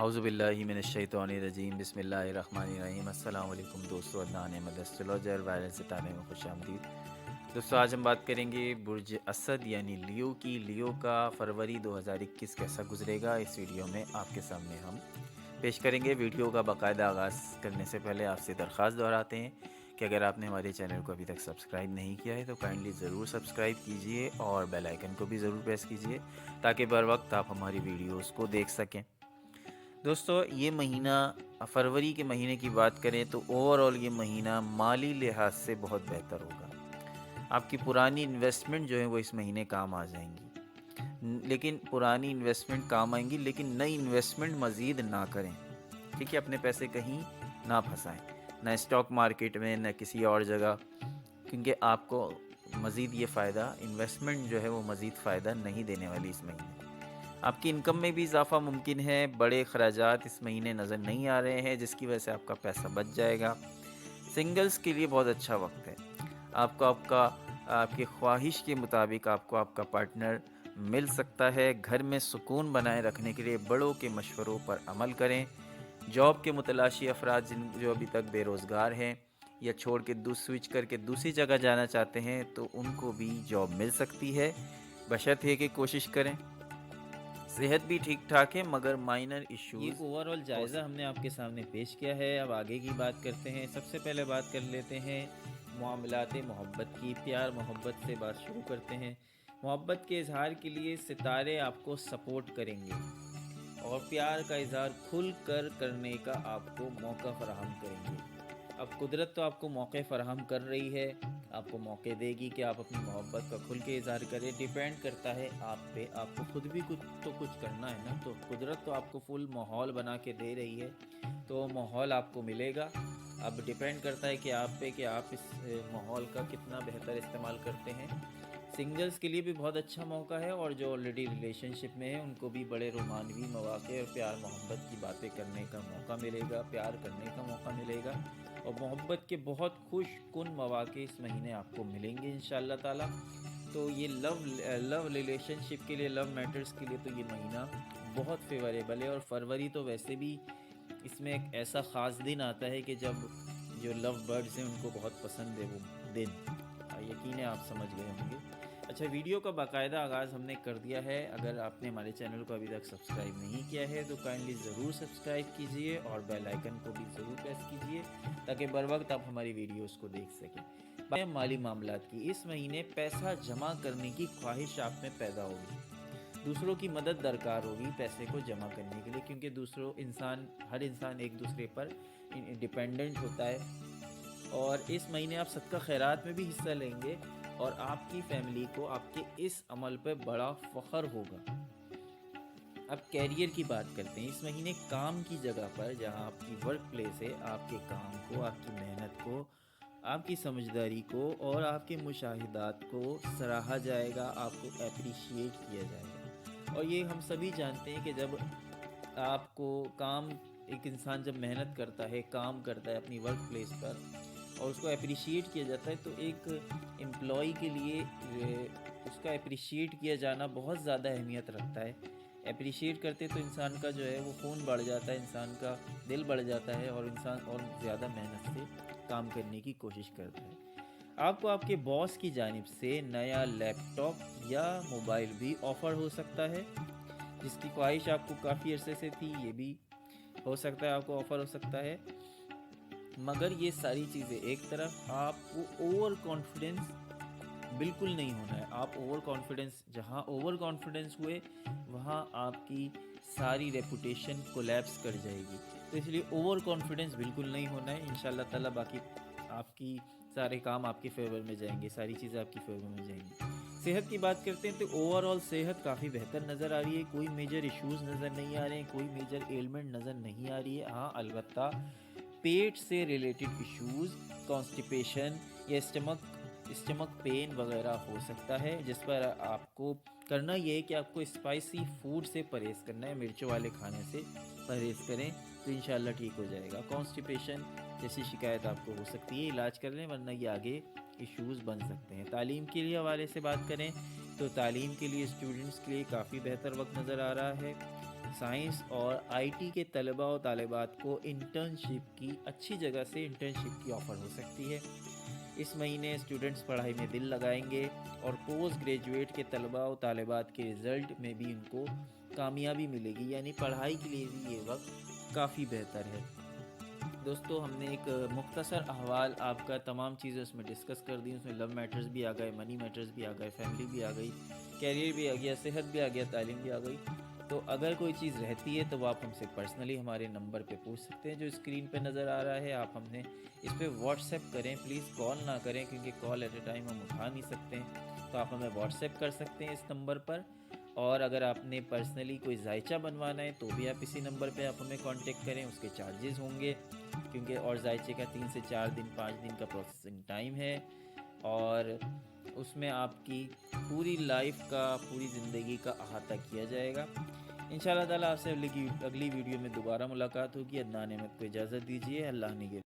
اعوذ باللہ من الشیطان الرجیم، بسم اللہ الرحمن الرحیم۔ السلام علیکم دوستو، عدنان احمد اسٹرولوجر وائرل ستارے میں خوش آمدید۔ دوستو آج ہم بات کریں گے برج اسد یعنی لیو کی۔ لیو کا فروری 2021 کیسا گزرے گا، اس ویڈیو میں آپ کے سامنے ہم پیش کریں گے۔ ویڈیو کا باقاعدہ آغاز کرنے سے پہلے آپ سے درخواست دہراتے ہیں کہ اگر آپ نے ہمارے چینل کو ابھی تک سبسکرائب نہیں کیا ہے تو کائنڈلی ضرور سبسکرائب کیجئے اور بیل آئیکن کو بھی ضرور پریس کیجئے تاکہ بر وقت آپ ہماری ویڈیوز کو دیکھ سکیں۔ دوستو یہ مہینہ فروری کے مہینے کی بات کریں تو اوورآل یہ مہینہ مالی لحاظ سے بہت بہتر ہوگا۔ آپ کی پرانی انویسٹمنٹ جو ہے وہ اس مہینے کام آ جائیں گی، لیکن پرانی انویسٹمنٹ کام آئیں گی لیکن نئی انویسٹمنٹ مزید نہ کریں، ٹھیک ہے؟ اپنے پیسے کہیں نہ پھنسائیں، نہ اسٹاک مارکیٹ میں نہ کسی اور جگہ، کیونکہ آپ کو مزید یہ فائدہ انویسٹمنٹ جو ہے وہ مزید فائدہ نہیں دینے والی اس مہینے۔ آپ کی انکم میں بھی اضافہ ممکن ہے، بڑے اخراجات اس مہینے نظر نہیں آ رہے ہیں جس کی وجہ سے آپ کا پیسہ بچ جائے گا۔ سنگلز کے لیے بہت اچھا وقت ہے، آپ کی خواہش کے مطابق آپ کو آپ کا پارٹنر مل سکتا ہے۔ گھر میں سکون بنائے رکھنے کے لیے بڑوں کے مشوروں پر عمل کریں۔ جاب کے متلاشی افراد جو ابھی تک بے روزگار ہیں یا چھوڑ کے سوئچ کر کے دوسری جگہ جانا چاہتے ہیں تو ان کو بھی جاب مل سکتی ہے، بشرطے کہ کوشش کریں۔ صحت بھی ٹھیک ٹھاک ہے مگر مائنر ایشوز۔ یہ اوورآل جائزہ ہم نے آپ کے سامنے پیش کیا ہے۔ اب آگے کی بات کرتے ہیں۔ سب سے پہلے بات کر لیتے ہیں معاملات محبت کی۔ پیار محبت سے بات شروع کرتے ہیں۔ محبت کے اظہار کے لیے ستارے آپ کو سپورٹ کریں گے اور پیار کا اظہار کھل کر کرنے کا آپ کو موقع فراہم کریں گے۔ اب قدرت تو آپ کو موقع فراہم کر رہی ہے، آپ کو موقع دے گی کہ آپ اپنی محبت کا کھل کے اظہار کریں۔ ڈیپینڈ کرتا ہے آپ پہ، آپ کو خود بھی کچھ کرنا ہے نا۔ تو قدرت تو آپ کو فل ماحول بنا کے دے رہی ہے تو ماحول آپ کو ملے گا۔ اب ڈیپینڈ کرتا ہے کہ آپ پہ کہ آپ اس ماحول کا کتنا بہتر استعمال کرتے ہیں۔ سنگلز کے لیے بھی بہت اچھا موقع ہے اور جو آلریڈی ریلیشن شپ میں ہیں ان کو بھی بڑے رومانوی مواقع اور پیار محبت کی باتیں کرنے کا موقع ملے گا، پیار کرنے کا موقع ملے گا اور محبت کے بہت خوش کن مواقع اس مہینے آپ کو ملیں گے انشاءاللہ تعالیٰ۔ تو یہ لو ریلیشن شپ کے لیے، لو میٹرز کے لیے تو یہ مہینہ بہت فیوریبل ہے۔ اور فروری تو ویسے بھی اس میں ایک ایسا خاص دن آتا ہے کہ جب جو لو برڈز ہیں ان کو بہت پسند ہے وہ دن، یقین ہے آپ سمجھ گئے ہوں گے۔ اچھا، ویڈیو کا باقاعدہ آغاز ہم نے کر دیا ہے۔ اگر آپ نے ہمارے چینل کو ابھی تک سبسکرائب نہیں کیا ہے تو کائنڈلی ضرور سبسکرائب کیجئے اور بیل آئیکن کو بھی ضرور پریس کیجئے تاکہ بر وقت آپ ہماری ویڈیوز کو دیکھ سکیں۔ مالی معاملات کی، اس مہینے پیسہ جمع کرنے کی خواہش آپ میں پیدا ہوگی، دوسروں کی مدد درکار ہوگی پیسے کو جمع کرنے کے لیے، کیونکہ ہر انسان ایک دوسرے پر ڈیپینڈنٹ ہوتا ہے۔ اور اس مہینے آپ صدقہ خیرات میں بھی حصہ لیں گے اور آپ کی فیملی کو آپ کے اس عمل پہ بڑا فخر ہوگا۔ اب کیریئر کی بات کرتے ہیں۔ اس مہینے کام کی جگہ پر، جہاں آپ کی ورک پلیس ہے، آپ کے کام کو، آپ کی محنت کو، آپ کی سمجھداری کو اور آپ کے مشاہدات کو سراہا جائے گا، آپ کو اپریشیٹ کیا جائے گا۔ اور یہ ہم سبھی جانتے ہیں کہ جب آپ کو ایک انسان جب محنت کرتا ہے، کام کرتا ہے اپنی ورک پلیس پر اور اس کو اپریشیٹ کیا جاتا ہے تو ایک امپلائی کے لیے اس کا اپریشیٹ کیا جانا بہت زیادہ اہمیت رکھتا ہے۔ اپریشیٹ کرتے تو انسان کا جو ہے وہ خون بڑھ جاتا ہے، انسان کا دل بڑھ جاتا ہے اور انسان اور زیادہ محنت سے کام کرنے کی کوشش کرتا ہے۔ آپ کو آپ کے باس کی جانب سے نیا لیپ ٹاپ یا موبائل بھی آفر ہو سکتا ہے، جس کی خواہش آپ کو کافی عرصے سے تھی، یہ بھی ہو سکتا ہے آپ کو آفر ہو سکتا ہے۔ مگر یہ ساری چیزیں ایک طرف، آپ کو اوور کانفیڈنس بالکل نہیں ہونا ہے۔ جہاں اوور کانفیڈنس ہوئے وہاں آپ کی ساری ریپوٹیشن کولیپس کر جائے گی، تو اس لیے اوور کانفیڈنس بالکل نہیں ہونا ہے۔ انشاءاللہ تعالیٰ باقی آپ کی سارے کام آپ کے فیور میں جائیں گے، ساری چیزیں آپ کی فیور میں جائیں گی۔ صحت کی بات کرتے ہیں تو اوورآل صحت کافی بہتر نظر آ رہی ہے، کوئی میجر ایشوز نظر نہیں آ رہے ہیں، کوئی میجر ایلمنٹ نظر نہیں آ رہی ہے۔ ہاں البتہ پیٹ سے ریلیٹڈ ایشوز، کانسٹیپیشن یا اسٹمک پین وغیرہ ہو سکتا ہے، جس پر آپ کو کرنا یہ ہے کہ آپ کو اسپائسی فوڈ سے پرہیز کرنا ہے، مرچوں والے کھانے سے پرہیز کریں تو انشاءاللہ ٹھیک ہو جائے گا۔ کانسٹیپیشن جیسی شکایت آپ کو ہو سکتی ہے، علاج کر لیں ورنہ یہ آگے ایشوز بن سکتے ہیں۔ تعلیم کے لیے حوالے سے بات کریں تو تعلیم کے لیے اسٹوڈنٹس کے لیے کافی بہتر وقت نظر آ رہا ہے۔ سائنس اور آئی ٹی کے طلبہ و طالبات کو انٹرنشپ کی اچھی جگہ سے انٹرنشپ کی آفر ہو سکتی ہے۔ اس مہینے اسٹوڈنٹس پڑھائی میں دل لگائیں گے اور پوسٹ گریجویٹ کے طلبہ و طالبات کے رزلٹ میں بھی ان کو کامیابی ملے گی، یعنی پڑھائی کے لیے بھی یہ وقت کافی بہتر ہے۔ دوستو، ہم نے ایک مختصر احوال آپ کا تمام چیزیں اس میں ڈسکس کر دی۔ اس میں لو میٹرز بھی آ گئے، منی میٹرز بھی آ گئے، فیملی بھی آ گئی، کیریئر بھی آ گیا، صحت بھی آ گیا، تعلیم بھی آ گئی۔ تو اگر کوئی چیز رہتی ہے تو وہ آپ ہم سے پرسنلی ہمارے نمبر پہ پوچھ سکتے ہیں جو اسکرین پہ نظر آ رہا ہے۔ آپ ہم نے اس پہ واٹس ایپ کریں، پلیز کال نہ کریں کیونکہ کال ایٹ اے ٹائم ہم اٹھا نہیں سکتے ہیں، تو آپ ہمیں واٹس ایپ کر سکتے ہیں اس نمبر پر۔ اور اگر آپ نے پرسنلی کوئی ذائچہ بنوانا ہے تو بھی آپ اسی نمبر پہ آپ ہمیں کانٹیکٹ کریں، اس کے چارجز ہوں گے کیونکہ اور ذائچے کا 3 سے 4 دن 5 دن کا پروسیسنگ ٹائم ہے، اور اس میں آپ کی پوری لائف کا، پوری زندگی کا احاطہ کیا جائے گا۔ انشاءاللہ تعالیٰ آپ سے اگلی ویڈیو میں دوبارہ ملاقات ہوگی۔ عدنان احمد کو اجازت دیجیے، اللہ نگہبان۔